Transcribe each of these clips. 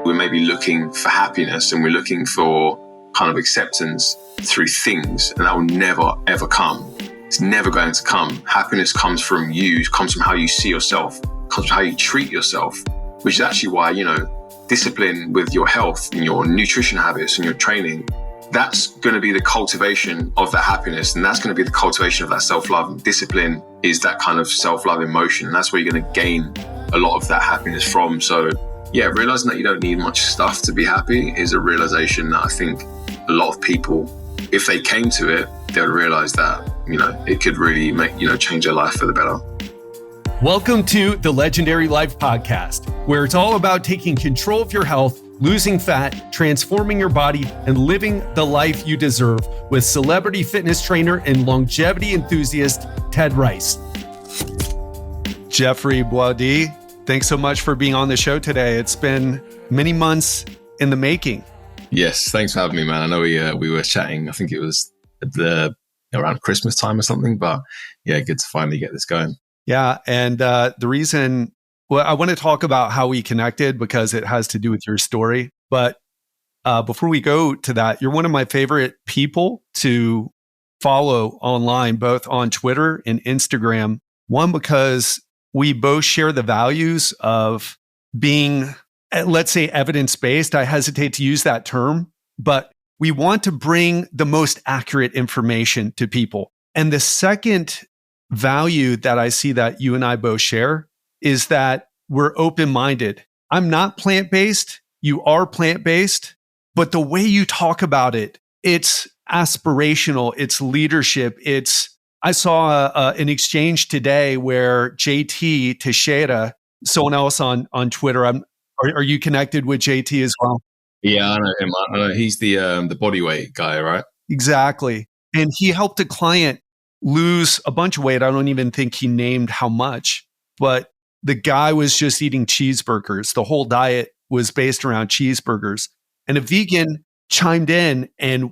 We're maybe looking for happiness and we're looking for kind of acceptance through things, and that will never, ever come. It's never going to come. Happiness comes from you, comes from how you see yourself, comes from how you treat yourself, which is actually why, discipline with your health and your nutrition habits and your training, that's going to be the cultivation of that happiness. And that's going to be the cultivation of that self-love. And discipline is that kind of self-love emotion. And that's where you're going to gain a lot of that happiness from. So yeah, realizing that you don't need much stuff to be happy is a realization that I think a lot of people, if they came to it, they would realize that, it could really make, change their life for the better. Welcome to the Legendary Life Podcast, where it's all about taking control of your health, losing fat, transforming your body, and living the life you deserve with celebrity fitness trainer and longevity enthusiast, Ted Rice. Jeffrey Boadi, thanks so much for being on the show today. It's been many months in the making. Yes, thanks for having me, man. I know we were chatting, I think it was around Christmas time or something, but yeah, good to finally get this going. Yeah. And the reason, I want to talk about how we connected because it has to do with your story. But before we go to that, you're one of my favorite people to follow online, both on Twitter and Instagram. One, because we both share the values of being, let's say, evidence-based. I hesitate to use that term, but we want to bring the most accurate information to people. And the second value that I see that you and I both share is that we're open-minded. I'm not plant-based. You are plant-based, but the way you talk about it, it's aspirational. It's leadership. I saw an exchange today where JT Teixeira, someone else on Twitter, are you connected with JT as well? Yeah, I know him. I know he's the bodyweight guy, right? Exactly. And he helped a client lose a bunch of weight. I don't even think he named how much, but the guy was just eating cheeseburgers. The whole diet was based around cheeseburgers. And a vegan chimed in and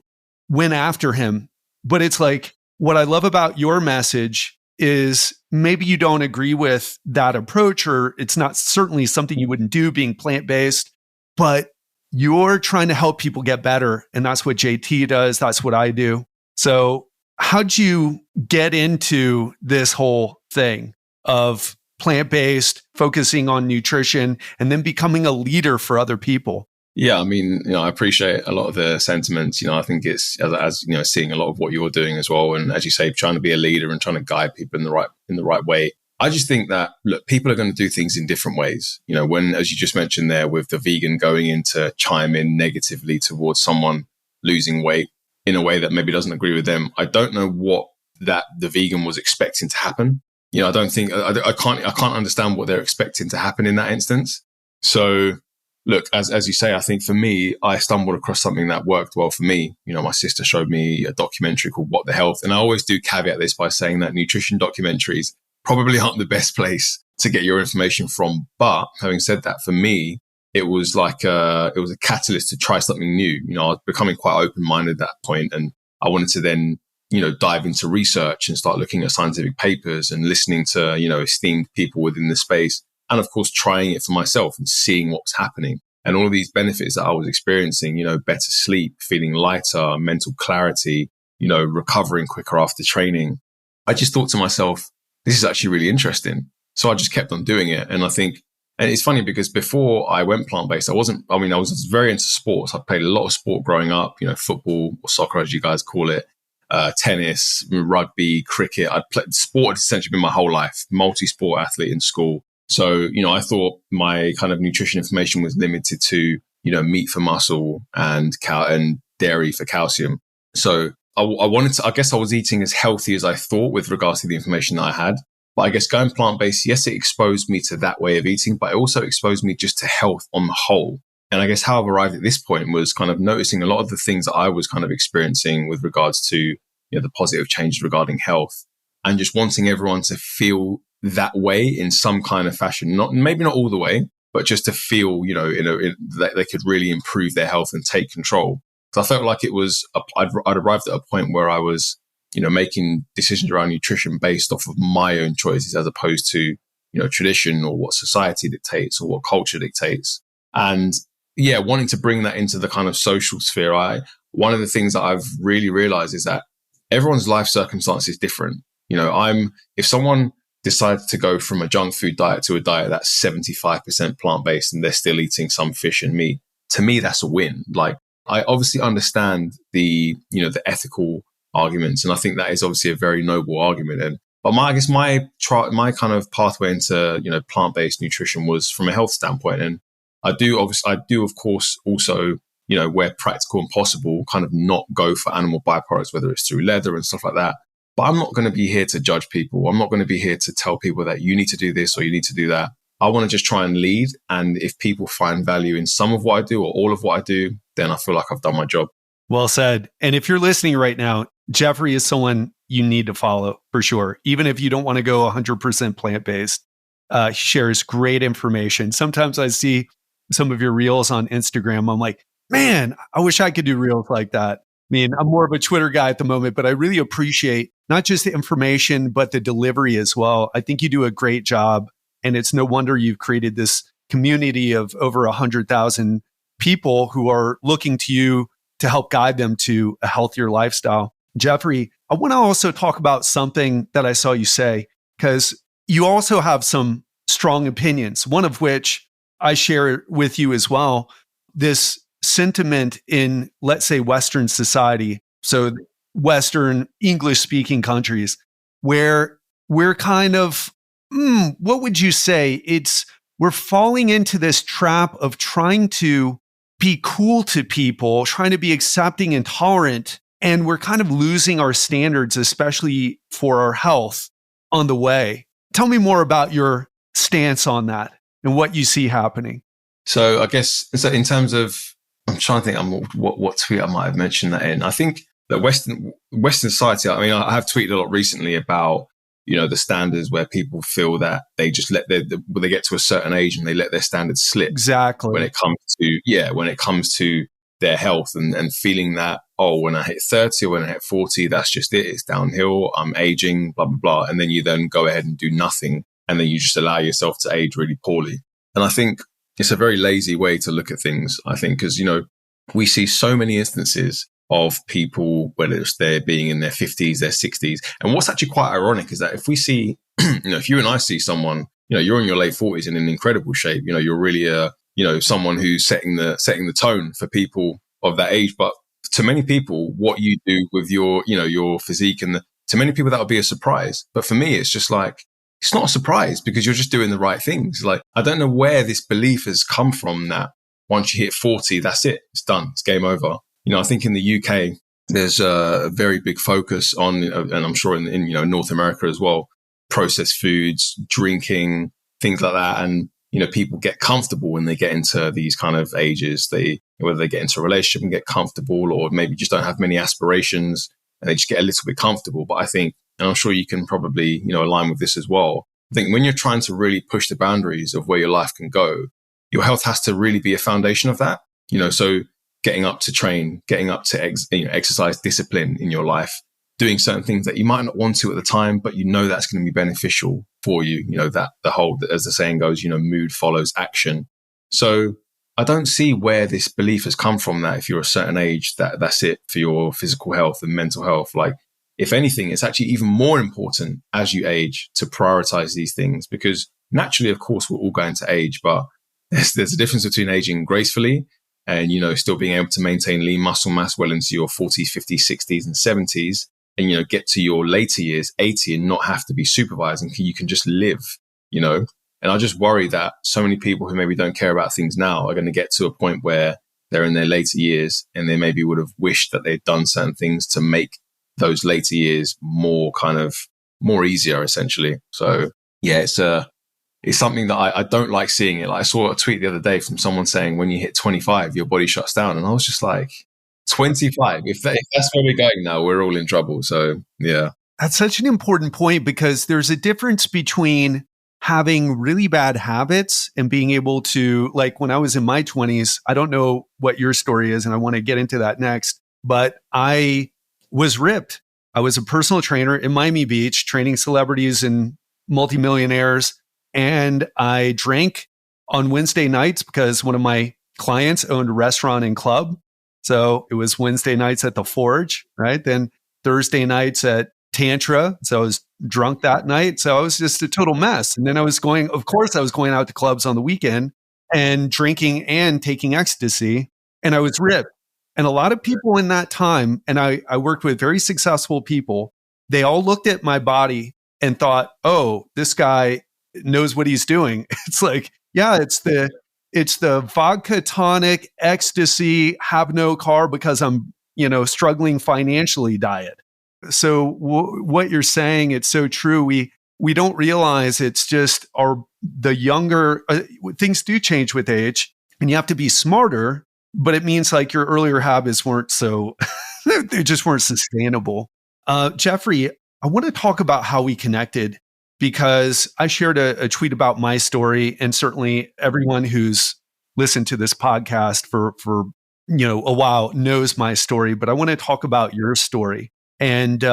went after him. But it's like, what I love about your message is maybe you don't agree with that approach, or it's not certainly something you wouldn't do being plant-based, but you're trying to help people get better. And that's what JT does. That's what I do. So how'd you get into this whole thing of plant-based, focusing on nutrition, and then becoming a leader for other people? Yeah, I mean, I appreciate a lot of the sentiments. I think it's as seeing a lot of what you're doing as well, and as you say, trying to be a leader and trying to guide people in the right way. I just think that, look, people are going to do things in different ways. When, as you just mentioned there, with the vegan going in to chime in negatively towards someone losing weight in a way that maybe doesn't agree with them, I don't know what that the vegan was expecting to happen. I don't think I can't understand what they're expecting to happen in that instance. So, look, as you say, I think for me, I stumbled across something that worked well for me. My sister showed me a documentary called What the Health. And I always do caveat this by saying that nutrition documentaries probably aren't the best place to get your information from. But having said that, for me, it was like it was a catalyst to try something new. I was becoming quite open-minded at that point, and I wanted to then, dive into research and start looking at scientific papers and listening to, esteemed people within the space. And of course, trying it for myself and seeing what was happening and all of these benefits that I was experiencing, better sleep, feeling lighter, mental clarity, recovering quicker after training. I just thought to myself, this is actually really interesting. So I just kept on doing it. And I think, and it's funny because before I went plant-based, I was very into sports. I played a lot of sport growing up, football or soccer, as you guys call it, tennis, rugby, cricket. Sport had essentially been my whole life, multi-sport athlete in school. So, I thought my kind of nutrition information was limited to, meat for muscle and dairy for calcium. So I guess I was eating as healthy as I thought with regards to the information that I had. But I guess going plant-based, yes, it exposed me to that way of eating, but it also exposed me just to health on the whole. And I guess how I've arrived at this point was kind of noticing a lot of the things that I was kind of experiencing with regards to, the positive changes regarding health, and just wanting everyone to feel that way in some kind of fashion. Maybe not all the way, but just to feel, that they could really improve their health and take control. So I felt like it was, I'd arrived at a point where I was, making decisions around nutrition based off of my own choices as opposed to, tradition or what society dictates or what culture dictates. And yeah, wanting to bring that into the kind of social sphere, one of the things that I've really realized is that everyone's life circumstance is different. If someone decides to go from a junk food diet to a diet that's 75% plant-based and they're still eating some fish and meat, to me, that's a win. Like, I obviously understand the ethical arguments, and I think that is obviously a very noble argument. But my kind of pathway into plant-based nutrition was from a health standpoint, and I do of course also where practical and possible, kind of not go for animal byproducts, whether it's through leather and stuff like that. But I'm not going to be here to judge people. I'm not going to be here to tell people that you need to do this or you need to do that. I want to just try and lead. And if people find value in some of what I do or all of what I do, then I feel like I've done my job. Well said. And if you're listening right now, Jeffrey is someone you need to follow for sure. Even if you don't want to go 100% plant-based, he shares great information. Sometimes I see some of your reels on Instagram. I'm like, man, I wish I could do reels like that. I mean, I'm more of a Twitter guy at the moment, but I really appreciate not just the information, but the delivery as well. I think you do a great job. And it's no wonder you've created this community of over 100,000 people who are looking to you to help guide them to a healthier lifestyle. Jeffrey, I want to also talk about something that I saw you say, because you also have some strong opinions, one of which I share with you as well. This sentiment in, let's say, Western society, so Western English-speaking countries, where we're kind of, what would you say? We're falling into this trap of trying to be cool to people, trying to be accepting and tolerant, and we're kind of losing our standards, especially for our health, on the way. Tell me more about your stance on that and what you see happening. So I guess in terms of, I'm trying to think what tweet I might have mentioned that in. I think that Western society, I mean, I have tweeted a lot recently about, the standards where people feel that they just when they get to a certain age and they let their standards slip. Exactly. When it comes to their health and feeling that, when I hit 30 or when I hit 40, that's just it. It's downhill. I'm aging, blah, blah, blah. And then you then go ahead and do nothing. And then you just allow yourself to age really poorly. And I think it's a very lazy way to look at things, I think, because, we see so many instances of people, whether it's they're being in their 50s, their 60s. And what's actually quite ironic is that if we see, if you and I see someone, you're in your late 40s in an incredible shape, you're really someone who's setting the tone for people of that age. But to many people, what you do with your physique to many people, that would be a surprise. But for me, it's just like, it's not a surprise because you're just doing the right things. Like, I don't know where this belief has come from that once you hit 40, that's it. It's done. It's game over. I think in the UK, there's a very big focus on, and I'm sure in North America as well, processed foods, drinking, things like that. And, people get comfortable when they get into these kind of ages. Whether they get into a relationship and get comfortable, or maybe just don't have many aspirations and they just get a little bit comfortable. But I think, and I'm sure you can probably, align with this as well. I think when you're trying to really push the boundaries of where your life can go, your health has to really be a foundation of that. So getting up to train, getting up to exercise discipline in your life, doing certain things that you might not want to at the time, but that's going to be beneficial for you. That the whole, as the saying goes, mood follows action. So I don't see where this belief has come from that if you're a certain age, that's it for your physical health and mental health. Like, if anything, it's actually even more important as you age to prioritize these things, because naturally, of course, we're all going to age, but there's a difference between aging gracefully and, still being able to maintain lean muscle mass well into your 40s, 50s, 60s and 70s and, get to your later years, 80, and not have to be supervised and you can just live, And I just worry that so many people who maybe don't care about things now are going to get to a point where they're in their later years and they maybe would have wished that they'd done certain things to make those later years more easier, essentially. So yeah, it's something that I don't like seeing it. Like, I saw a tweet the other day from someone saying when you hit 25, your body shuts down. And I was just like, 25, if that's where we're going now, we're all in trouble. So yeah. That's such an important point, because there's a difference between having really bad habits and being able to, like when I was in my 20s, I don't know what your story is, and I want to get into that next, but I was ripped. I was a personal trainer in Miami Beach, training celebrities and multimillionaires. And I drank on Wednesday nights because one of my clients owned a restaurant and club. So it was Wednesday nights at the Forge, right? Then Thursday nights at Tantra. So I was drunk that night. So I was just a total mess. And then of course, I was going out to clubs on the weekend and drinking and taking ecstasy. And I was ripped. And a lot of people in that time, and I worked with very successful people, they all looked at my body and thought, oh, this guy knows what he's doing. It's like, yeah, it's the vodka tonic ecstasy, have no car because I'm, struggling financially diet. So what you're saying, it's so true. We don't realize it's just the younger things do change with age, and you have to be smarter. But it means like your earlier habits weren't so they just weren't sustainable. Jeffrey, I want to talk about how we connected, because I shared a tweet about my story, and certainly everyone who's listened to this podcast for a while knows my story. But I want to talk about your story. And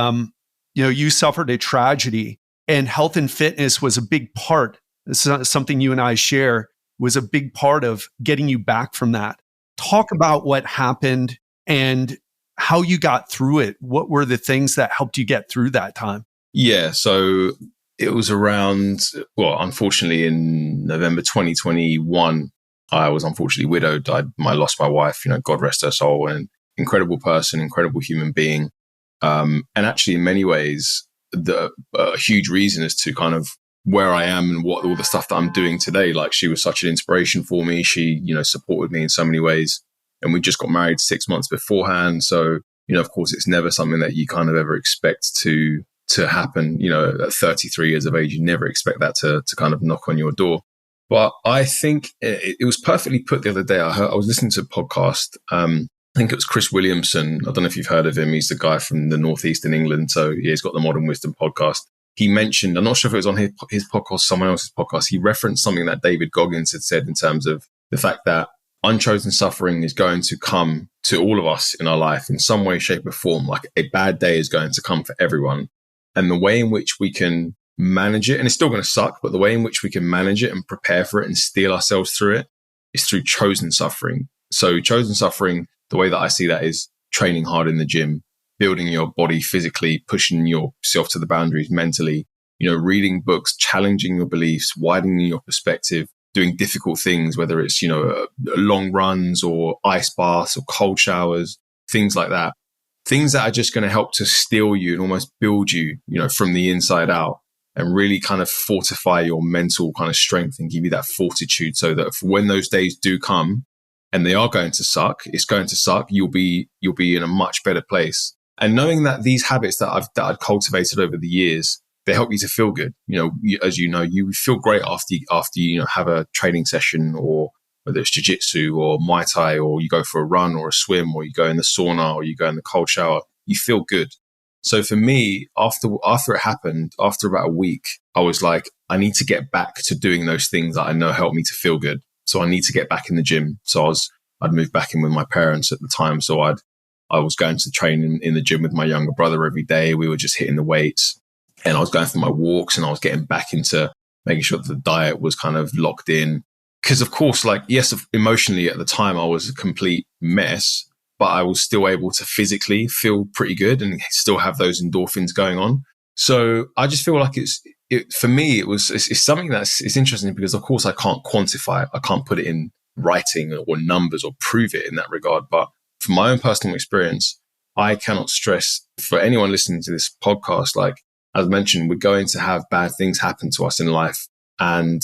you suffered a tragedy, and health and fitness was a big part. This is something you and I share, was a big part of getting you back from that. Talk about what happened and how you got through it. What were the things that helped you get through that time? Yeah, so it was around, unfortunately in November 2021, I was unfortunately widowed. I lost my wife, God rest her soul, an incredible person, incredible human being. And actually in many ways, a huge reason as to kind of where I am and what all the stuff that I'm doing today. Like, she was such an inspiration for me. She, supported me in so many ways. And we just got married 6 months beforehand. So, of course, it's never something that you kind of ever expect to happen. At 33 years of age, you never expect that to kind of knock on your door. But I think it was perfectly put the other day. I was listening to a podcast. I think it was Chris Williamson. I don't know if you've heard of him. He's the guy from the Northeast in England. So he's got the Modern Wisdom podcast. He mentioned, I'm not sure if it was on his podcast, someone else's podcast, he referenced something that David Goggins had said in terms of the fact that unchosen suffering is going to come to all of us in our life in some way, shape or form. Like, a bad day is going to come for everyone. And the way in which we can manage it, and it's still going to suck, but the way in which we can manage it and prepare for it and steel ourselves through it is through chosen suffering. So chosen suffering, the way that I see that, is training hard in the gym, building your body physically, pushing yourself to the boundaries mentally, reading books, challenging your beliefs, widening your perspective, doing difficult things, whether it's, long runs or ice baths or cold showers, things like that. Things that are just going to help to steel you and almost build you, from the inside out, and really kind of fortify your mental kind of strength and give you that fortitude, so that when those days do come, and they are going to suck, it's going to suck, you'll be in a much better place. And knowing that these habits that I've cultivated over the years, they help you to feel good. As you feel great after you have a training session, or whether it's jiu-jitsu or Muay Thai, or you go for a run or a swim, or you go in the sauna, or you go in the cold shower, you feel good. So for me, after it happened, after about a week, I was like, I need to get back to doing those things that I know help me to feel good. So I need to get back in the gym. So I'd moved back in with my parents at the time. So I was going to train in the gym with my younger brother every day. We were just hitting the weights, and I was going for my walks, and I was getting back into making sure that the diet was kind of locked in. Because of course, yes, emotionally at the time I was a complete mess, but I was still able to physically feel pretty good and still have those endorphins going on. So I just feel like for me, it's something it's interesting, because of course I can't quantify it. I can't put it in writing or numbers or prove it in that regard. But from my own personal experience, I cannot stress for anyone listening to this podcast, like, as mentioned, we're going to have bad things happen to us in life, and,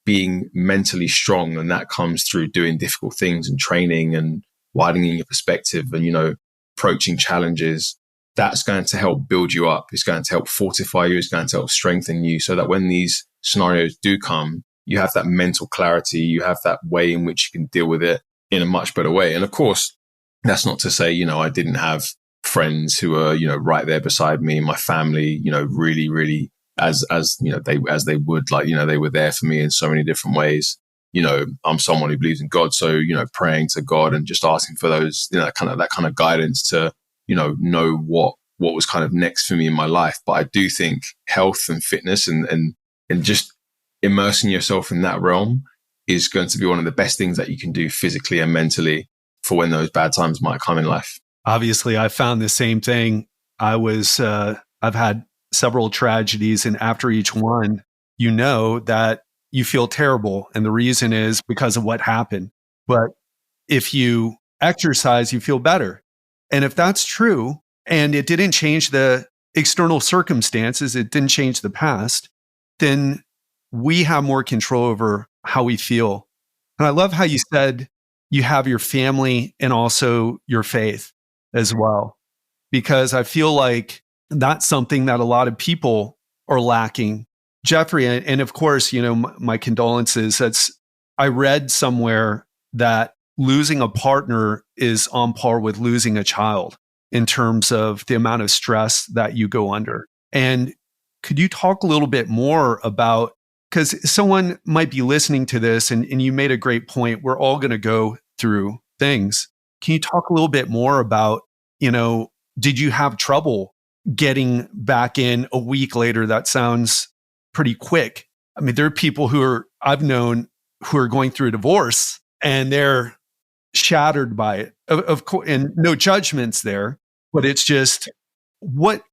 being mentally strong. And that comes through doing difficult things and training and widening your perspective and, approaching challenges. That's going to help build you up. It's going to help fortify you. It's going to help strengthen you, so that when these scenarios do come, you have that mental clarity. You have that way in which you can deal with it in a much better way. And of course, that's not to say, I didn't have friends who were, right there beside me, my family, really, really, as they would, they were there for me in so many different ways. I'm someone who believes in God. So, praying to God and just asking for those, that kind of guidance to, know what was kind of next for me in my life. But I do think health and fitness and just immersing yourself in that realm is going to be one of the best things that you can do physically and mentally for when those bad times might come in life. Obviously, I found the same thing. I've had several tragedies, and after each one, that you feel terrible. And the reason is because of what happened. But if you exercise, you feel better. And if that's true, and it didn't change the external circumstances, it didn't change the past, then we have more control over how we feel. And I love how you said you have your family and also your faith as well, because I feel like that's something that a lot of people are lacking. Jeffrey, and of course, my condolences. I read somewhere that losing a partner is on par with losing a child in terms of the amount of stress that you go under. And could you talk a little bit more about, because someone might be listening to this and you made a great point, we're all going to go through things. Can you talk a little bit more about, did you have trouble getting back in a week later? That sounds pretty quick. I mean, there are people I've known who are going through a divorce and they're shattered by it. Of course, and no judgments there, but it's just, what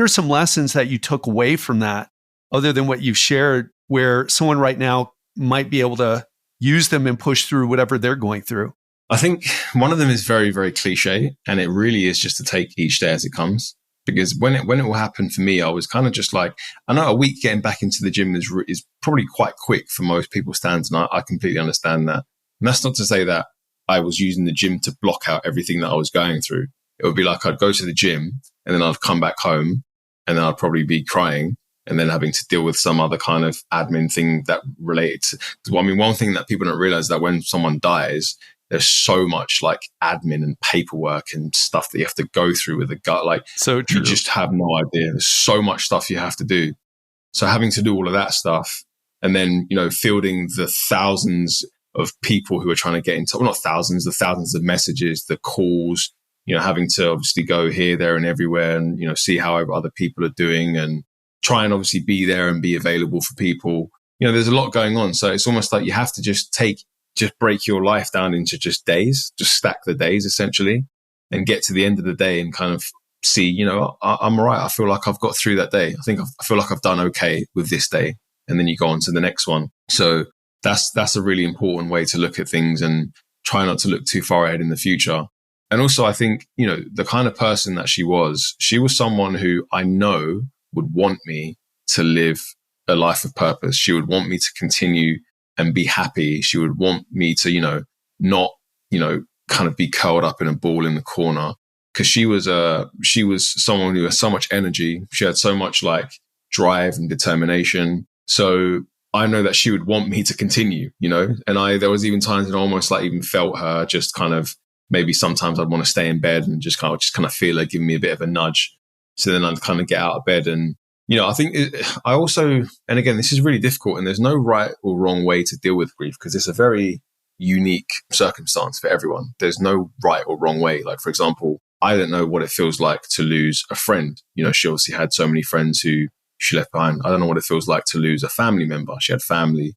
are some lessons that you took away from that, other than what you've shared, where someone right now might be able to use them and push through whatever they're going through? I think one of them is very, very cliche, and it really is just to take each day as it comes. Because when it will happen for me, I was kind of just like, I know a week getting back into the gym is probably quite quick for most people's standards, and I completely understand that. And that's not to say that I was using the gym to block out everything that I was going through. It would be like I'd go to the gym and then I'd come back home and then I'd probably be crying and then having to deal with some other kind of admin thing that related to, well, I mean, one thing that people don't realize is that when someone dies, there's so much like admin and paperwork and stuff that you have to go through with the gut. Like, so true. You just have no idea. There's so much stuff you have to do. So having to do all of that stuff and then, fielding the thousands of people who are trying to get into, well, not thousands, the thousands of messages, the calls, having to obviously go here, there and everywhere and, see how other people are doing and try and obviously be there and be available for people. There's a lot going on. So it's almost like you have to just break your life down into just days, just stack the days essentially and get to the end of the day and kind of see, I'm all right. I feel like I've got through that day. I feel like I've done okay with this day. And then you go on to the next one. So that's a really important way to look at things and try not to look too far ahead in the future. And also I think, the kind of person that she was someone who I know would want me to live a life of purpose. She would want me to continue and be happy. She would want me to, not, kind of be curled up in a ball in the corner. Cause she was someone who had so much energy. She had so much like drive and determination. So I know that she would want me to continue, and there was even times that I almost like even felt her just kind of, maybe sometimes I'd want to stay in bed and just kind of feel her giving me a bit of a nudge. So then I'd kind of get out of bed and, I think I also, and again, this is really difficult and there's no right or wrong way to deal with grief because it's a very unique circumstance for everyone. There's no right or wrong way. Like, for example, I don't know what it feels like to lose a friend. She obviously had so many friends who she left behind. I don't know what it feels like to lose a family member. She had family.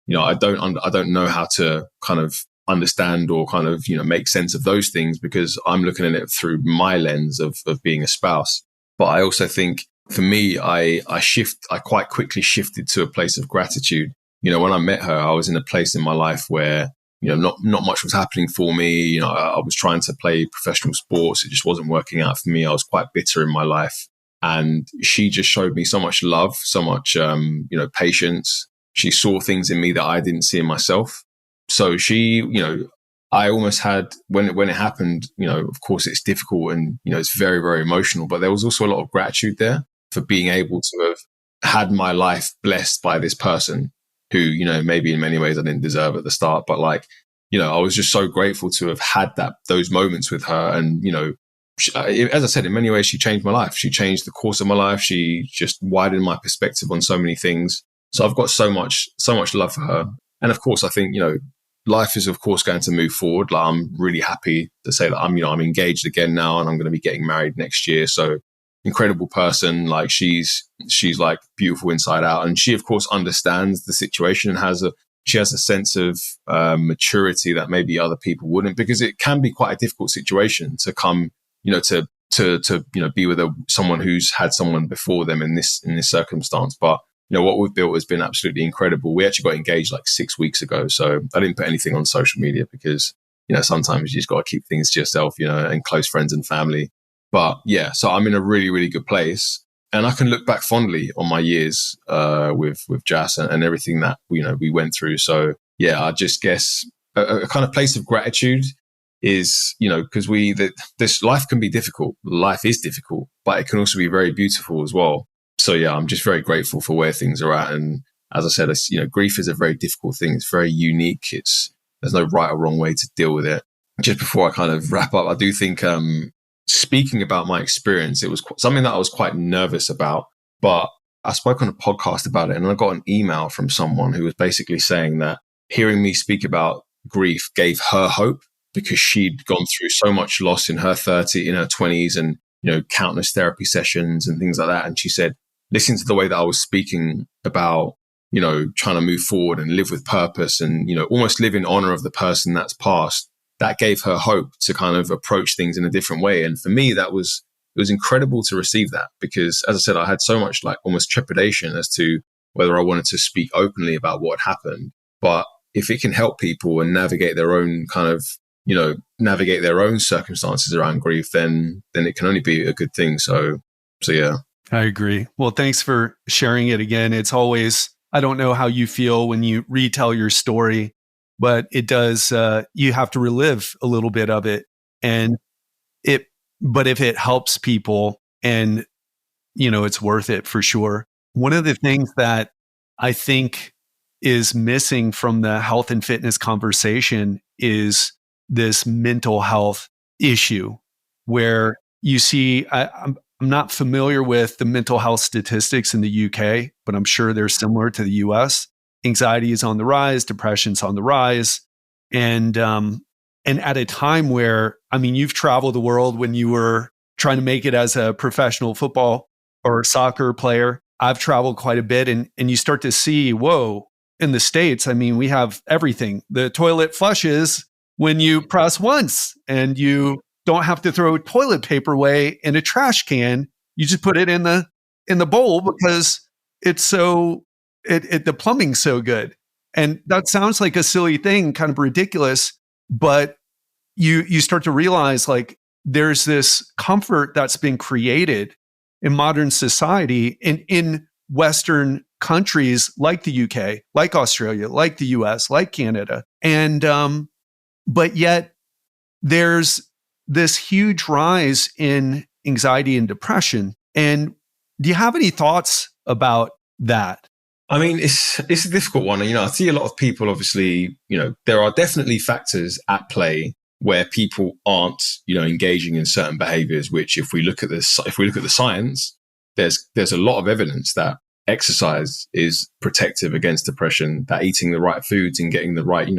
I don't know how to kind of understand or kind of, make sense of those things because I'm looking at it through my lens of being a spouse. But I also think for me, I quite quickly shifted to a place of gratitude. When I met her, I was in a place in my life where, not much was happening for me. I was trying to play professional sports. It just wasn't working out for me. I was quite bitter in my life. And she just showed me so much love, so much, patience. She saw things in me that I didn't see in myself. So she, I almost had, when it happened, of course it's difficult and, it's very, very emotional, but there was also a lot of gratitude there for being able to have had my life blessed by this person who, maybe in many ways I didn't deserve at the start, but like, I was just so grateful to have had those moments with her. And, as I said, in many ways, she changed my life. She changed the course of my life. She just widened my perspective on so many things. So I've got so much love for her. And of course, I think, life is of course going to move forward. Like, I'm really happy to say that I'm engaged again now and I'm going to be getting married next year. So incredible person. Like she's like beautiful inside out. And she of course understands the situation and she has a sense of maturity that maybe other people wouldn't, because it can be quite a difficult situation to come, to be with someone who's had someone before them in this circumstance. But what we've built has been absolutely incredible. We actually got engaged like 6 weeks ago, so I didn't put anything on social media because sometimes you just got to keep things to yourself, and close friends and family. But yeah, so I'm in a really, really good place. And I can look back fondly on my years with Jas and everything that we went through. So yeah, I just guess a kind of place of gratitude is because this life can be difficult. Life is difficult, but it can also be very beautiful as well. So yeah, I'm just very grateful for where things are at. And as I said, grief is a very difficult thing. It's very unique. There's no right or wrong way to deal with it. Just before I kind of wrap up, I do think speaking about my experience, it was something that I was quite nervous about, but I spoke on a podcast about it, and I got an email from someone who was basically saying that hearing me speak about grief gave her hope, because she'd gone through so much loss in her 20s and, countless therapy sessions and things like that. And she said, listen to the way that I was speaking about, trying to move forward and live with purpose and, almost live in honor of the person that's passed. That gave her hope to kind of approach things in a different way. And for me, it was incredible to receive that, because as I said, I had so much like almost trepidation as to whether I wanted to speak openly about what happened. But if it can help people and navigate their own kind of, navigate their own circumstances around grief, then it can only be a good thing. So yeah. I agree. Well, thanks for sharing it again. It's always, I don't know how you feel when you retell your story, but it does, you have to relive a little bit of it. But if it helps people, and, it's worth it for sure. One of the things that I think is missing from the health and fitness conversation is this mental health issue, where you see, I'm not familiar with the mental health statistics in the UK, but I'm sure they're similar to the US. Anxiety is on the rise, depression's on the rise. And at a time where, you've traveled the world when you were trying to make it as a professional football or soccer player. I've traveled quite a bit, and you start to see, whoa, in the States, we have everything. The toilet flushes when you press once, and you don't have to throw toilet paper away in a trash can. You just put it in the bowl because it's so the plumbing's so good. And that sounds like a silly thing, kind of ridiculous, but you start to realize like there's this comfort that's been created in modern society in Western countries like the UK, like Australia, like the US, like Canada. And but yet there's this huge rise in anxiety and depression. And do you have any thoughts about that? It's a difficult one. I see a lot of people, obviously, there are definitely factors at play where people aren't, engaging in certain behaviors, which if we look at the science, there's a lot of evidence that exercise is protective against depression, that eating the right foods and getting the right,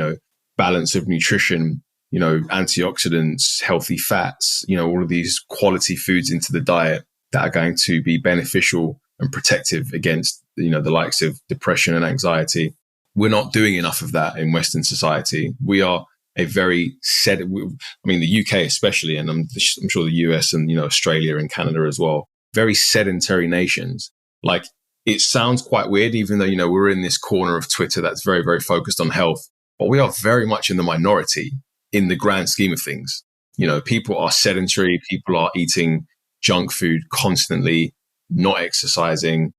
balance of nutrition, antioxidants, healthy fats, all of these quality foods into the diet that are going to be beneficial and protective against, the likes of depression and anxiety. We're not doing enough of that in Western society. We are a very the UK especially, and I'm sure the US and, Australia and Canada as well, very sedentary nations. Like, it sounds quite weird, even though, we're in this corner of Twitter that's very, very focused on health, but we are very much in the minority in the grand scheme of things. People are sedentary, people are eating junk food constantly, not exercising,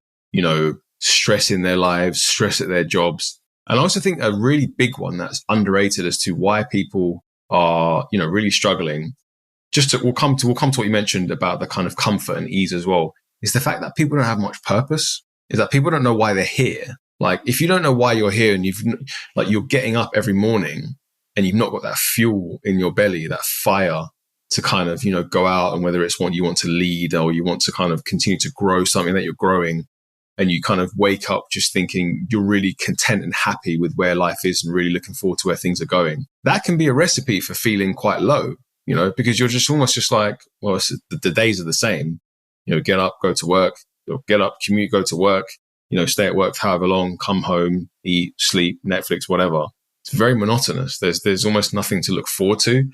stress in their lives, stress at their jobs. And I also think a really big one that's underrated as to why people are, really struggling, we'll come to what you mentioned about the kind of comfort and ease as well, is the fact that people don't have much purpose, is that people don't know why they're here. Like, if you don't know why you're here and you're getting up every morning and you've not got that fuel in your belly, that fire to kind of, go out, and whether it's one you want to lead or you want to kind of continue to grow something that you're growing, and you kind of wake up just thinking you're really content and happy with where life is and really looking forward to where things are going. That can be a recipe for feeling quite low, because you're just almost just like, well, the days are the same. Get up, go to work, get up, commute, go to work. stay at work for however long, come home, eat, sleep, Netflix, whatever. It's very monotonous. There's almost nothing to look forward to.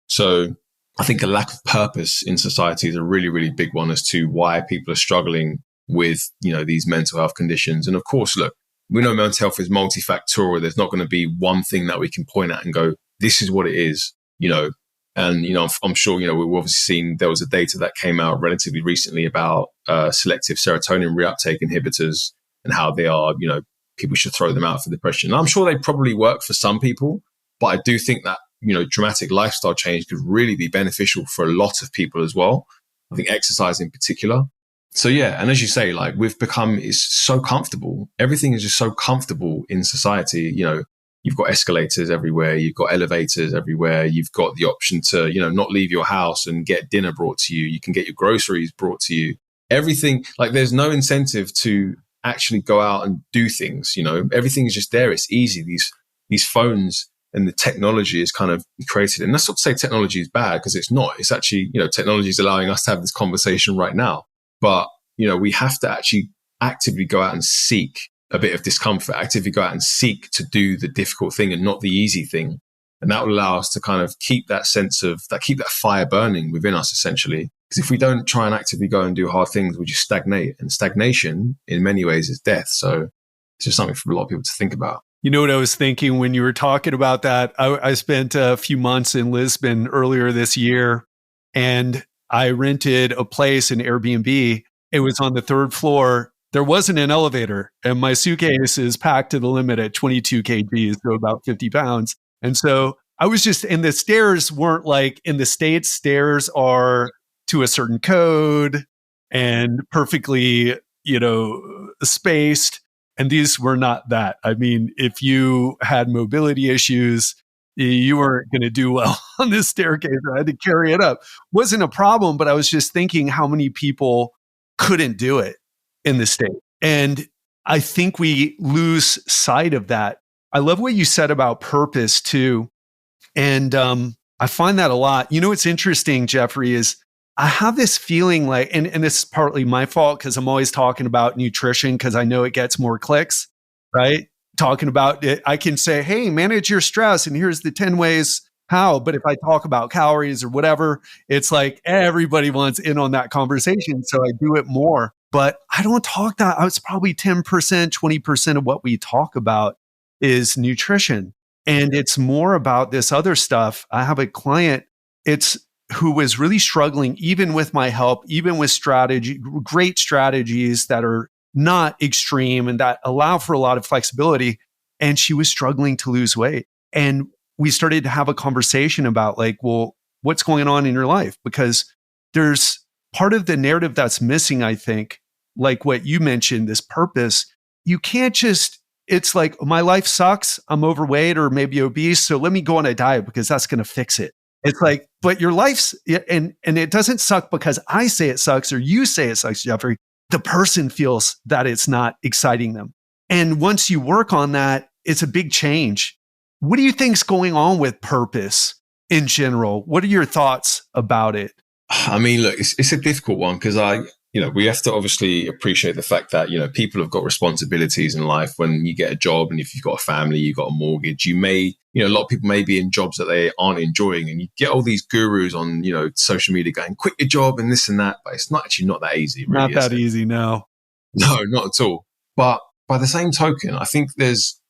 So I think a lack of purpose in society is a really, really big one as to why people are struggling with, these mental health conditions. And of course, look, we know mental health is multifactorial. There's not going to be one thing that we can point at and go, this is what it is, And, I'm sure, we've obviously seen there was a data that came out relatively recently about selective serotonin reuptake inhibitors and how they are, people should throw them out for depression. And I'm sure they probably work for some people, but I do think that, dramatic lifestyle change could really be beneficial for a lot of people as well. I think exercise in particular. So yeah, and as you say, like is so comfortable. Everything is just so comfortable in society. You've got escalators everywhere. You've got elevators everywhere. You've got the option to, not leave your house and get dinner brought to you. You can get your groceries brought to you. Everything, like there's no incentive to actually go out and do things. Everything is just there. It's easy. These phones and the technology is kind of created. And that's not to say technology is bad, because it's not. It's actually, technology is allowing us to have this conversation right now. But, we have to actually actively go out and seek a bit of discomfort, actively go out and seek to do the difficult thing and not the easy thing. And that will allow us to kind of keep that keep that fire burning within us, essentially. Because if we don't try and actively go and do hard things, we just stagnate. And stagnation, in many ways, is death. So it's just something for a lot of people to think about. You know what I was thinking when you were talking about that? I spent a few months in Lisbon earlier this year, and I rented a place in Airbnb. It was on the 3rd floor. There wasn't an elevator, and my suitcase is packed to the limit at 22 kgs, so about 50 pounds. And so I was and the stairs weren't like in the States. Stairs are to a certain code and perfectly, spaced. And these were not that. I mean, if you had mobility issues, you weren't going to do well on this staircase. I had to carry it up. Wasn't a problem, but I was just thinking how many people couldn't do it in the state. And I think we lose sight of that. I love what you said about purpose too. And I find that a lot. What's interesting, Jeffrey, is I have this feeling like, and this is partly my fault because I'm always talking about nutrition because I know it gets more clicks, right? Talking about it, I can say, hey, manage your stress, and here's the 10 ways how. But if I talk about calories or whatever, it's like everybody wants in on that conversation. So I do it more. But I don't talk that. It's probably 10%, 20% of what we talk about is nutrition. And it's more about this other stuff. I have a client, who was really struggling, even with my help, even with great strategies that are not extreme and that allow for a lot of flexibility. And she was struggling to lose weight. And we started to have a conversation about well, what's going on in your life? Because there's part of the narrative that's missing, I think, like what you mentioned, this purpose. You can't it's like, my life sucks. I'm overweight or maybe obese. So let me go on a diet because that's going to fix it. It's like, but your life's, and it doesn't suck because I say it sucks or you say it sucks, Jeffrey. The person feels that it's not exciting them. And once you work on that, it's a big change. What do you think's going on with purpose in general? What are your thoughts about it? I mean, look, it's a difficult one because we have to obviously appreciate the fact that, people have got responsibilities in life. When you get a job and if you've got a family, you've got a mortgage, a lot of people may be in jobs that they aren't enjoying, and you get all these gurus on, social media going, quit your job and this and that, but it's not that easy. Really, not that easy, no. No, not at all. But by the same token, I think there's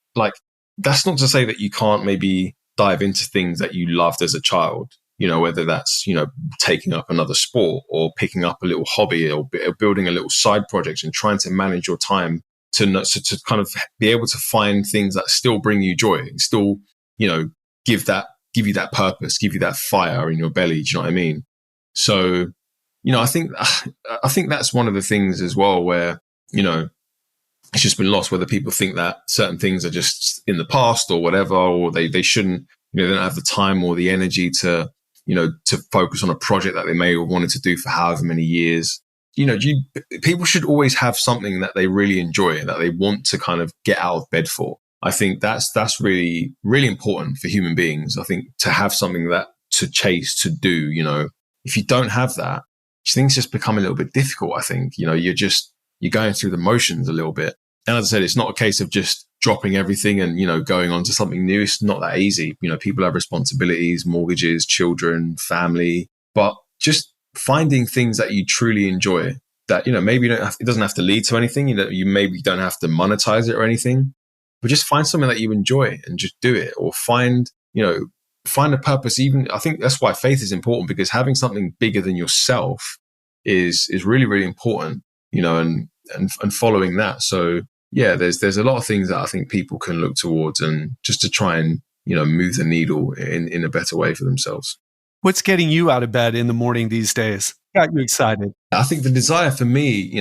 that's not to say that you can't maybe dive into things that you loved as a child. Whether that's, taking up another sport or picking up a little hobby or building a little side project and trying to manage your time to kind of be able to find things that still bring you joy and still, give you that purpose, give you that fire in your belly. Do you know what I mean? So, I think that's one of the things as well where, it's just been lost, whether people think that certain things are just in the past or whatever, or they shouldn't, they don't have the time or the energy to focus on a project that they may have wanted to do for however many years. People should always have something that they really enjoy and that they want to kind of get out of bed for. I think that's really, really important for human beings. I think to have something that to chase, to do, if you don't have that, things just become a little bit difficult. I think, you're going through the motions a little bit. And as I said, it's not a case of just dropping everything and, going on to something new. It's not that easy. People have responsibilities, mortgages, children, family, but just finding things that you truly enjoy that, maybe it doesn't have to lead to anything. You maybe don't have to monetize it or anything, but just find something that you enjoy and just do it, or find a purpose. Even I think that's why faith is important, because having something bigger than yourself is really, really important, and following that. So yeah, there's a lot of things that I think people can look towards, and just to try and, move the needle in a better way for themselves. What's getting you out of bed in the morning these days? Got you excited? I think the desire for me,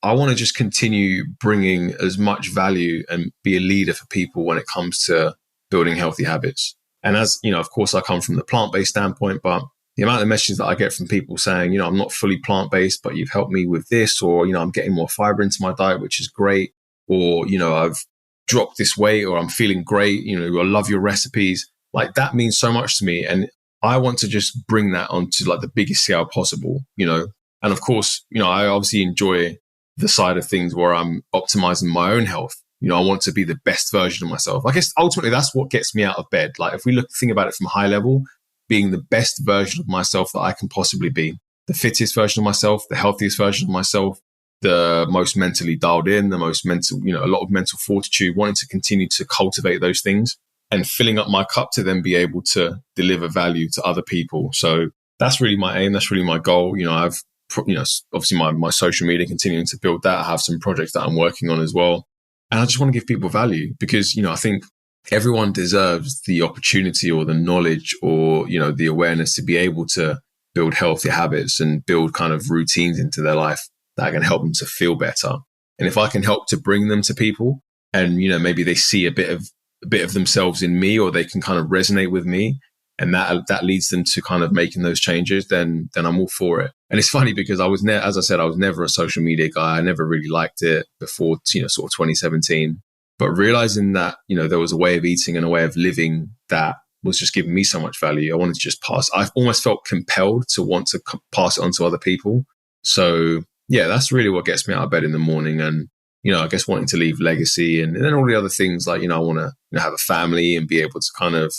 I want to just continue bringing as much value and be a leader for people when it comes to building healthy habits. And as, of course, I come from the plant-based standpoint, but the amount of messages that I get from people saying, I'm not fully plant-based, but you've helped me with this, or, I'm getting more fiber into my diet, which is great. Or, I've dropped this weight, or I'm feeling great. I love your recipes. Like, that means so much to me. And I want to just bring that onto like the biggest scale possible, And of course, I obviously enjoy the side of things where I'm optimizing my own health. I want to be the best version of myself. I guess ultimately that's what gets me out of bed. Like, if we think about it from a high level, being the best version of myself that I can possibly be, the fittest version of myself, the healthiest version of myself, the most mentally dialed in, the most mental, a lot of mental fortitude, wanting to continue to cultivate those things and filling up my cup to then be able to deliver value to other people. So that's really my aim. That's really my goal. I've, obviously my social media, continuing to build that. I have some projects that I'm working on as well. And I just want to give people value because, I think everyone deserves the opportunity or the knowledge or, the awareness to be able to build healthy habits and build kind of routines into their life that can help them to feel better. And if I can help to bring them to people and, maybe they see a bit of themselves in me, or they can kind of resonate with me, and that leads them to kind of making those changes, then I'm all for it. And it's funny because as I said, I was never a social media guy. I never really liked it before, sort of 2017. But realizing that, there was a way of eating and a way of living that was just giving me so much value, I wanted to just pass. I almost felt compelled to want to pass it on to other people. So yeah, that's really what gets me out of bed in the morning. And, I guess wanting to leave legacy and then all the other things like, I want to have a family and be able to kind of,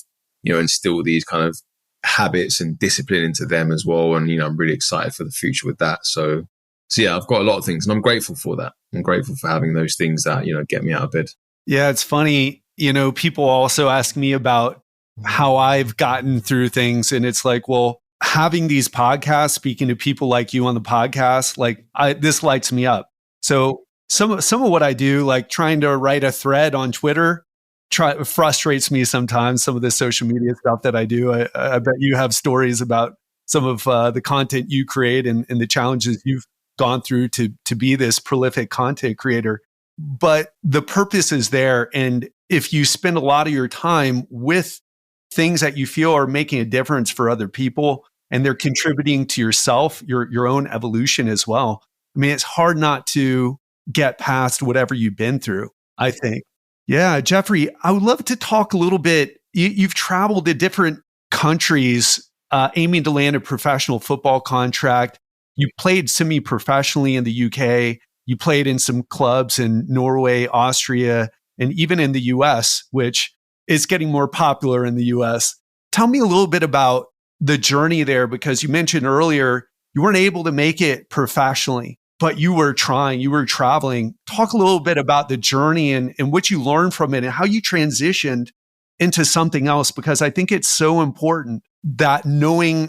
instill these kind of habits and discipline into them as well. And, I'm really excited for the future with that. So yeah, I've got a lot of things and I'm grateful for that. I'm grateful for having those things that, get me out of bed. Yeah, it's funny. People also ask me about how I've gotten through things. And it's like, well, having these podcasts, speaking to people like you on the podcast, like this lights me up. So some of what I do, like trying to write a thread on Twitter, frustrates me sometimes, some of the social media stuff that I do. I bet you have stories about some of the content you create and the challenges you've gone through to be this prolific content creator. But the purpose is there. And if you spend a lot of your time with things that you feel are making a difference for other people and they're contributing to yourself, your own evolution as well, I mean, it's hard not to get past whatever you've been through, I think. Yeah, Jeffrey, I would love to talk a little bit. You've traveled to different countries aiming to land a professional football contract. You played semi-professionally in the UK. You played in some clubs in Norway, Austria, and even in the US, which is getting more popular in the US. Tell me a little bit about the journey there, because you mentioned earlier you weren't able to make it professionally, but you were trying, you were traveling. Talk a little bit about the journey and what you learned from it and how you transitioned into something else, because I think it's so important that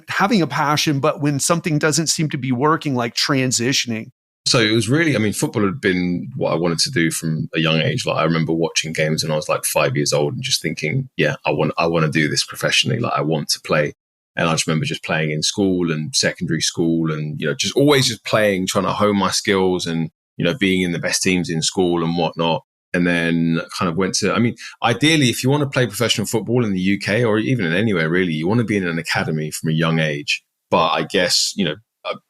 having a passion, but when something doesn't seem to be working, like transitioning. So it was really, football had been what I wanted to do from a young age. Like, I remember watching games when I was like 5 years old and just thinking, yeah, I want to do this professionally. Like, I want to play. And I just remember just playing in school and secondary school and, just always just playing, trying to hone my skills and, being in the best teams in school and whatnot. And then kind of went to, ideally, if you want to play professional football in the UK or even in anywhere really, you want to be in an academy from a young age. But I guess,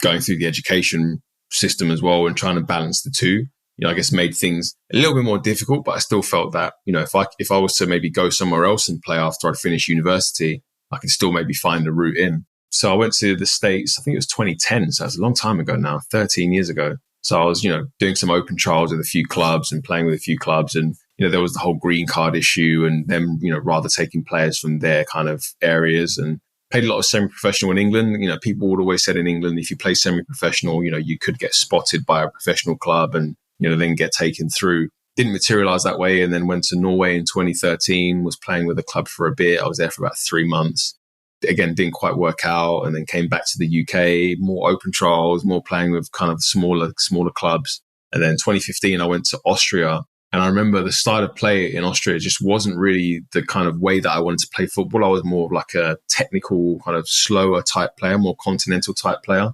going through the education system as well and trying to balance the two, I guess made things a little bit more difficult, but I still felt that, if I was to maybe go somewhere else and play after I'd finished university, I could still maybe find a route in. So I went to the States, I think it was 2010. So that's a long time ago now, 13 years ago. So I was, doing some open trials with a few clubs and playing with a few clubs. And, there was the whole green card issue and them, rather taking players from their kind of areas, and played a lot of semi-professional in England. People would always said in England, if you play semi-professional, you could get spotted by a professional club and, then get taken through. Didn't materialize that way. And then went to Norway in 2013, was playing with a club for a bit. I was there for about 3 months. Again, didn't quite work out, and then came back to the UK, more open trials, more playing with kind of smaller clubs. And then 2015, I went to Austria. And I remember the style of play in Austria just wasn't really the kind of way that I wanted to play football. I was more of like a technical, kind of slower type player, more continental type player.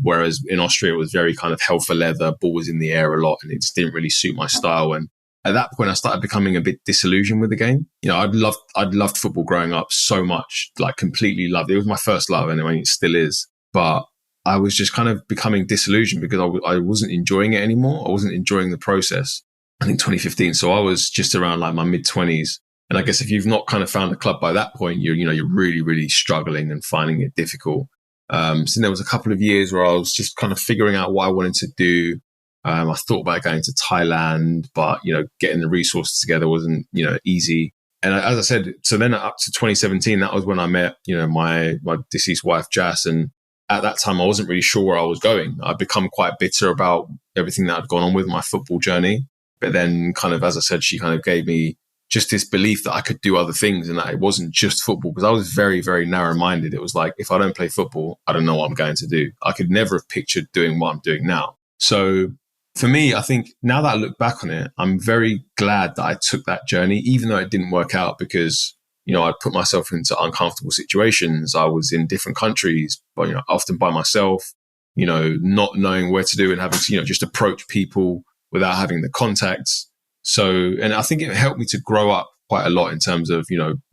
Whereas in Austria, it was very kind of hell for leather, ball was in the air a lot, and it just didn't really suit my style. And at that point, I started becoming a bit disillusioned with the game. I'd loved football growing up so much, like completely loved it. It was my first love, and it still is. But I was just kind of becoming disillusioned because I wasn't enjoying it anymore. I wasn't enjoying the process. I think 2015. So I was just around like my mid-20s. And I guess if you've not kind of found a club by that point, you're really, really struggling and finding it difficult. So there was a couple of years where I was just kind of figuring out what I wanted to do. I thought about going to Thailand, but, getting the resources together wasn't, easy. And as I said, so then up to 2017, that was when I met, my deceased wife, Jas. And at that time, I wasn't really sure where I was going. I'd become quite bitter about everything that had gone on with my football journey. But then kind of, as I said, she kind of gave me just this belief that I could do other things and that it wasn't just football, because I was very, very narrow-minded. It was like, if I don't play football, I don't know what I'm going to do. I could never have pictured doing what I'm doing now. So for me, I think now that I look back on it, I'm very glad that I took that journey, even though it didn't work out, because, I put myself into uncomfortable situations. I was in different countries, but, often by myself, not knowing where to do and having to, just approach people without having the contacts. So, and I think it helped me to grow up quite a lot in terms of,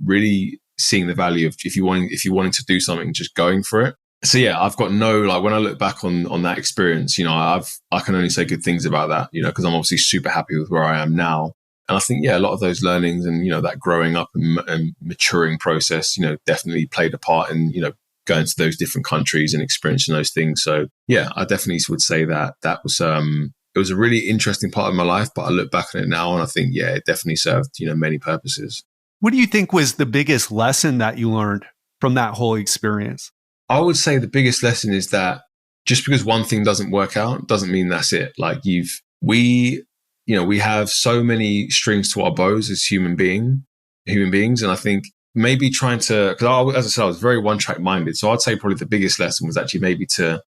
really seeing the value of if you wanted to do something, just going for it. So yeah, I've got when I look back on that experience, I can only say good things about that, because I'm obviously super happy with where I am now. And I think, a lot of those learnings and, that growing up and maturing process, definitely played a part in, going to those different countries and experiencing those things. So yeah, I definitely would say that was, it was a really interesting part of my life, but I look back on it now and I think, it definitely served, many purposes. What do you think was the biggest lesson that you learned from that whole experience? I would say the biggest lesson is that just because one thing doesn't work out doesn't mean that's it. Like we have so many strings to our bows as human beings. And I think maybe trying to, because as I said, I was very one-track minded. So I'd say probably the biggest lesson was actually maybe to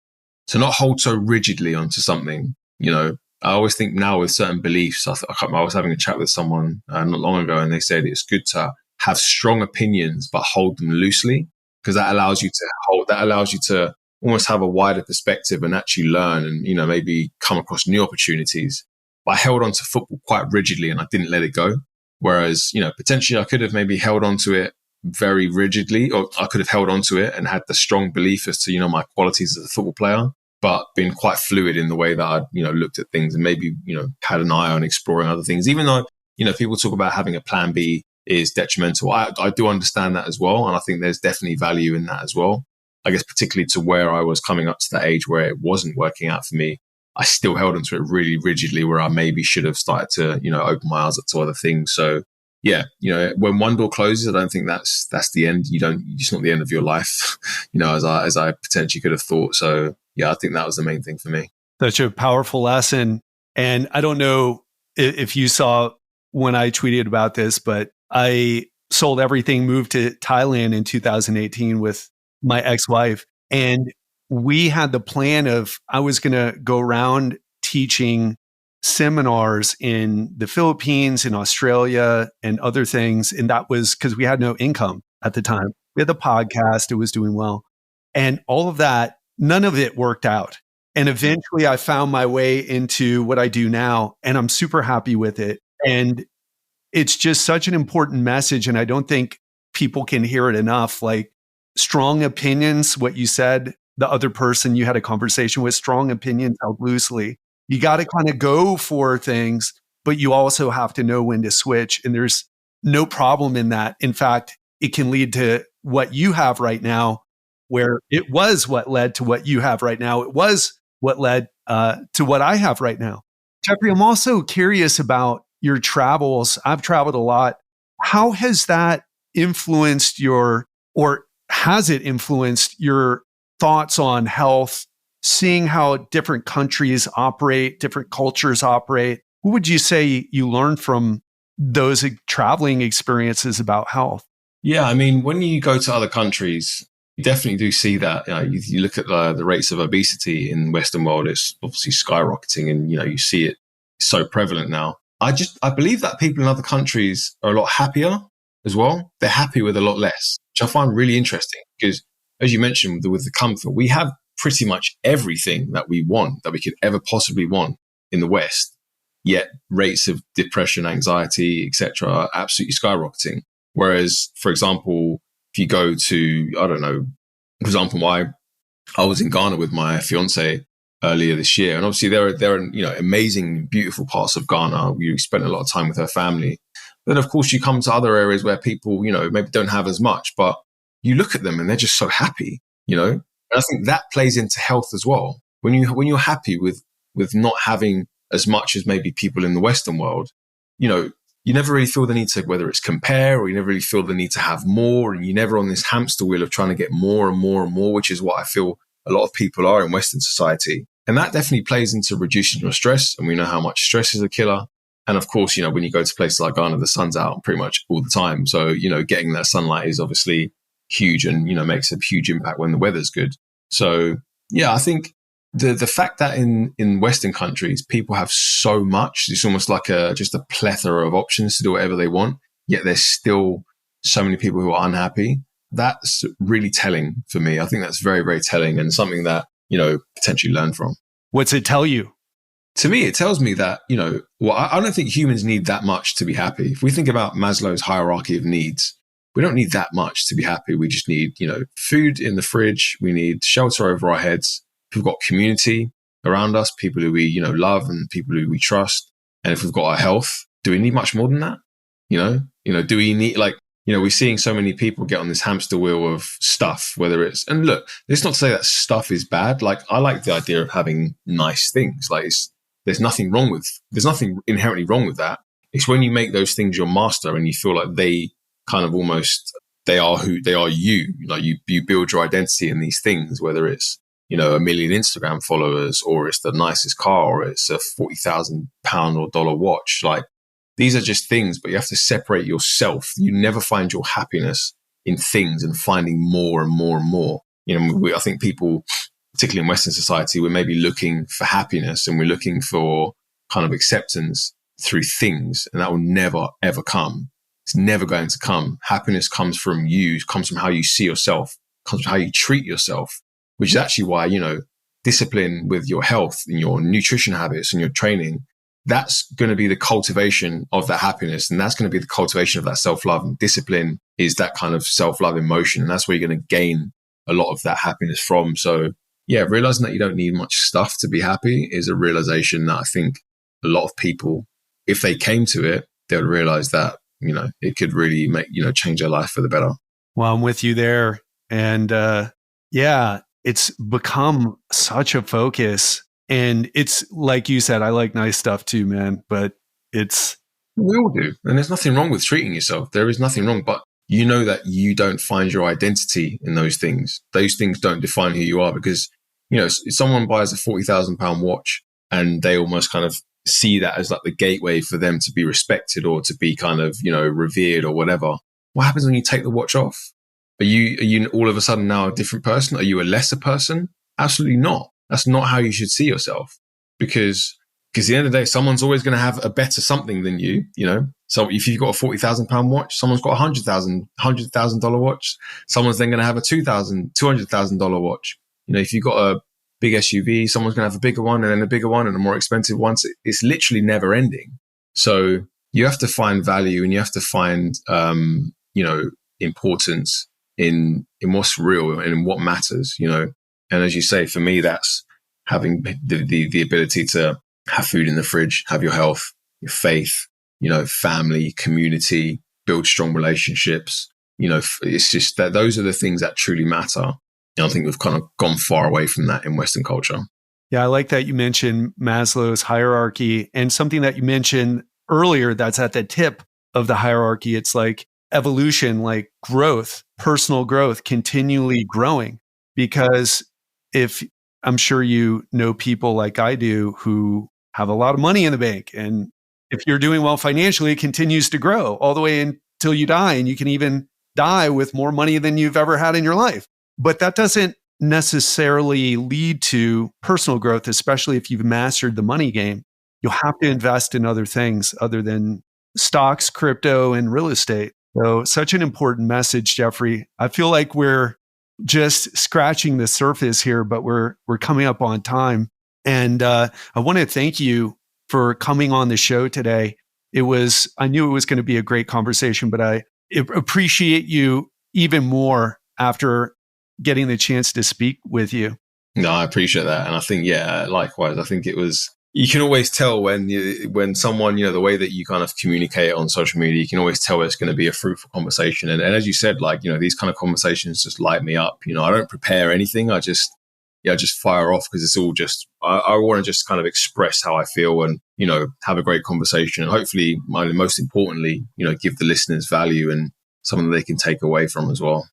not hold so rigidly onto something. I always think now with certain beliefs, I was having a chat with someone not long ago, and they said it's good to have strong opinions, but hold them loosely, because that allows you to almost have a wider perspective and actually learn and, maybe come across new opportunities. But I held on to football quite rigidly and I didn't let it go. Whereas, potentially I could have maybe held on to it very rigidly, or I could have held on to it and had the strong belief as to, my qualities as a football player, but been quite fluid in the way that I'd, looked at things and maybe, had an eye on exploring other things. Even though, people talk about having a plan B is detrimental. I do understand that as well. And I think there's definitely value in that as well. I guess particularly to where I was coming up to that age where it wasn't working out for me, I still held onto it really rigidly, where I maybe should have started to, open my eyes up to other things. So yeah, when one door closes, I don't think that's the end. It's not the end of your life, as I potentially could have thought. So yeah, I think that was the main thing for me. Such a powerful lesson. And I don't know if you saw when I tweeted about this, but I sold everything, moved to Thailand in 2018 with my ex-wife. And we had the plan of, I was going to go around teaching seminars in the Philippines, in Australia, and other things. And that was because we had no income at the time. We had the podcast, it was doing well. And all of that, none of it worked out. And eventually I found my way into what I do now, and I'm super happy with it. And it's just such an important message. And I don't think people can hear it enough. Like, strong opinions, what you said, the other person you had a conversation with, strong opinions held loosely. You got to kind of go for things, but you also have to know when to switch. And there's no problem in that. In fact, it can lead to what you have right now, where it was what led to what you have right now. It was what led to what I have right now. Jeffrey, I'm also curious about your travels. I've traveled a lot. How has that influenced or has it influenced your thoughts on health, seeing how different countries operate, different cultures operate? What would you say you learned from those traveling experiences about health? Yeah, I mean, when you go to other countries, you definitely do see that. You look at the rates of obesity in the Western world, it's obviously skyrocketing, and you see it so prevalent now. I believe that people in other countries are a lot happier as well. They're happy with a lot less, which I find really interesting because, as you mentioned, with the comfort, we have pretty much everything that we want, that we could ever possibly want in the West. Yet rates of depression, anxiety, etc., are absolutely skyrocketing. Whereas, for example, if you go to, I don't know, for example, I was in Ghana with my fiance earlier this year, and obviously there are amazing, beautiful parts of Ghana. We spent a lot of time with her family. Then, of course, you come to other areas where people, maybe don't have as much, but you look at them and they're just so happy, And I think that plays into health as well. When you're happy with not having as much as maybe people in the Western world, you never really feel the need to, whether it's compare, or you never really feel the need to have more, and you're never on this hamster wheel of trying to get more and more and more, which is what I feel a lot of people are in Western society. And that definitely plays into reducing your stress. And we know how much stress is a killer. And of course, when you go to places like Ghana, the sun's out pretty much all the time. So, getting that sunlight is obviously huge and, makes a huge impact when the weather's good. So, yeah, I think the fact that in Western countries, people have so much, it's almost like just a plethora of options to do whatever they want, yet there's still so many people who are unhappy. That's really telling for me. I think that's very, very telling, and something that, potentially learn from. What's it tell you? To me, it tells me that, I don't think humans need that much to be happy. If we think about Maslow's hierarchy of needs, we don't need that much to be happy. We just need, food in the fridge. We need shelter over our heads. If we've got community around us, people who we, love and people who we trust. And if we've got our health, do we need much more than that? Do we need, we're seeing so many people get on this hamster wheel of stuff, whether it's, and look, it's not to say that stuff is bad. I like the idea of having nice things. There's nothing inherently wrong with that. It's when you make those things your master and you feel like they kind of almost, they are you. You build your identity in these things, whether it's, 1 million Instagram followers, or it's the nicest car, or it's a £40,000 or dollar watch. These are just things, but you have to separate yourself. You never find your happiness in things and finding more and more and more. I think people, particularly in Western society, we're maybe looking for happiness and we're looking for kind of acceptance through things, and that will never, ever come. It's never going to come. Happiness comes from you, comes from how you see yourself, comes from how you treat yourself, which is actually why, discipline with your health and your nutrition habits and your training, that's going to be the cultivation of that happiness. And that's going to be the cultivation of that self-love. And discipline is that kind of self-love emotion. And that's where you're going to gain a lot of that happiness from. So yeah, realizing that you don't need much stuff to be happy is a realization that I think a lot of people, if they came to it, they would realize that, it could really make, change their life for the better. Well, I'm with you there. And yeah, it's become such a focus. And it's like you said, I like nice stuff too, man, but it's... We all do. And there's nothing wrong with treating yourself. There is nothing wrong, but you know that you don't find your identity in those things. Those things don't define who you are, because, if someone buys a £40,000 watch and they almost kind of see that as like the gateway for them to be respected or to be kind of, revered or whatever. What happens when you take the watch off? Are you all of a sudden now a different person? Are you a lesser person? Absolutely not. That's not how you should see yourself, because at the end of the day, someone's always going to have a better something than you, So if you've got a £40,000 watch, someone's got a $100,000 watch. Someone's then going to have a $200,000 watch. If you've got a big SUV, someone's going to have a bigger one and then a bigger one and a more expensive one. So it's literally never ending. So you have to find value and you have to find, importance in what's real and in what matters, And as you say, for me, that's having the ability to have food in the fridge, have your health, your faith, family, community, build strong relationships. It's just that those are the things that truly matter. And I think we've kind of gone far away from that in Western culture. Yeah, I like that you mentioned Maslow's hierarchy, and something that you mentioned earlier that's at the tip of the hierarchy. It's like evolution, like growth, personal growth, continually growing. Because if I'm sure you know people like I do who have a lot of money in the bank, and if you're doing well financially, it continues to grow all the way until you die. And you can even die with more money than you've ever had in your life. But that doesn't necessarily lead to personal growth, especially if you've mastered the money game. You'll have to invest in other things other than stocks, crypto, and real estate. So such an important message, Jeffrey. I feel like we're just scratching the surface here, but we're coming up on time. And I want to thank you for coming on the show today. I knew it was going to be a great conversation, but I appreciate you even more after getting the chance to speak with you. No, I appreciate that. And I think, yeah, likewise, I think you can always tell when someone, the way that you kind of communicate on social media, you can always tell it's going to be a fruitful conversation. And as you said, like, these kind of conversations just light me up. I don't prepare anything. I just fire off because it's all just, I want to just kind of express how I feel and, have a great conversation. And hopefully, most importantly, give the listeners value and something that they can take away from as well.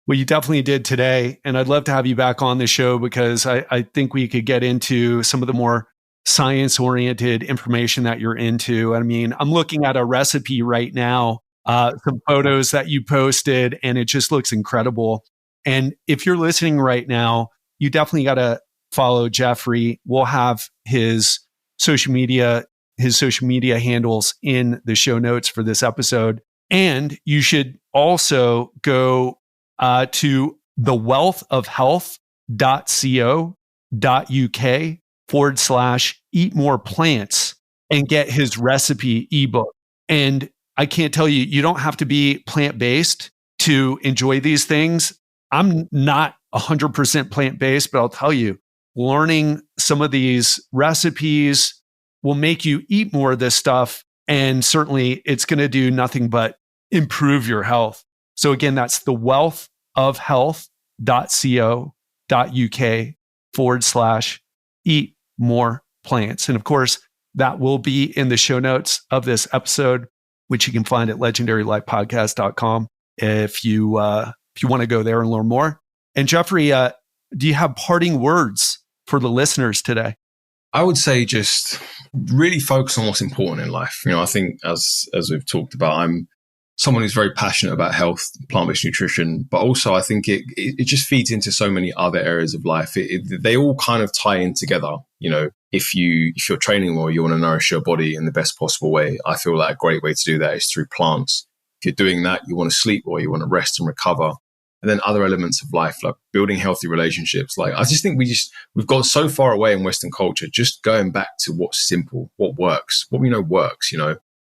Well, you definitely did today. And I'd love to have you back on the show because I think we could get into some of the more science-oriented information that you're into. I mean, I'm looking at a recipe right now, some photos that you posted, and it just looks incredible. And if you're listening right now, you definitely got to follow Jeffrey. We'll have his social media handles in the show notes for this episode. And you should also go to thewealthofhealth.co.uk/eat more plants and get his recipe ebook. And I can't tell you, you don't have to be plant-based to enjoy these things. I'm not 100% plant-based, but I'll tell you, learning some of these recipes will make you eat more of this stuff. And certainly it's going to do nothing but improve your health. So again, that's thewealthofhealth.co.uk/eat more plants. And of course, that will be in the show notes of this episode, which you can find at legendarylifepodcast.com if you want to go there and learn more. And Jeffrey, do you have parting words for the listeners today? I would say just really focus on what's important in life. I think as we've talked about, I'm someone who's very passionate about health, plant-based nutrition, but also I think it just feeds into so many other areas of life. They all kind of tie in together. If you're training well, you want to nourish your body in the best possible way. I feel like a great way to do that is through plants. If you're doing that, you want to sleep well, you want to rest and recover. And then other elements of life, like building healthy relationships. Like, I just think we've gone so far away in Western culture, just going back to what's simple, what works, what we know works,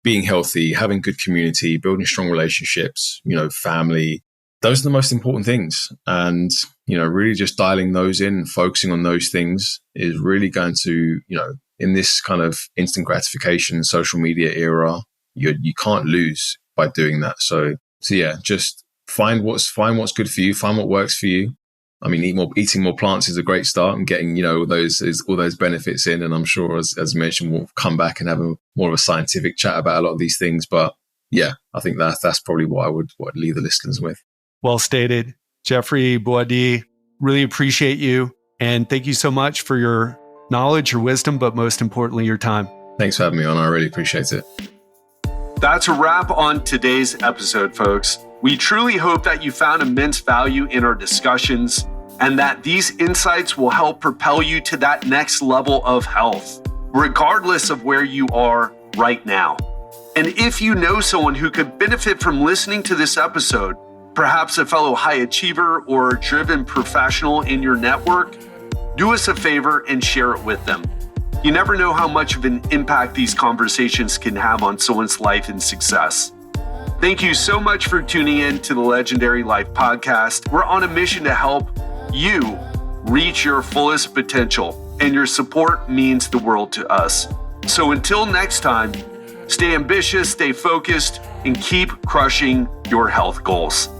being healthy, having good community, building strong relationships, family. Those are the most important things. And, really just dialing those in and focusing on those things is really going to, in this kind of instant gratification, social media era, you can't lose by doing that. So yeah, just find what's good for you, find what works for you. I mean, eating more plants is a great start and getting, all those benefits in. And I'm sure, as mentioned, we'll come back and have more of a scientific chat about a lot of these things. But yeah, I think that's probably what I'd leave the listeners with. Well stated. Jeffrey Boadi, really appreciate you. And thank you so much for your knowledge, your wisdom, but most importantly, your time. Thanks for having me on. I really appreciate it. That's a wrap on today's episode, folks. We truly hope that you found immense value in our discussions and that these insights will help propel you to that next level of health, regardless of where you are right now. And if you know someone who could benefit from listening to this episode, perhaps a fellow high achiever or driven professional in your network, do us a favor and share it with them. You never know how much of an impact these conversations can have on someone's life and success. Thank you so much for tuning in to the Legendary Life Podcast. We're on a mission to help you reach your fullest potential, and your support means the world to us. So until next time, stay ambitious, stay focused, and keep crushing your health goals.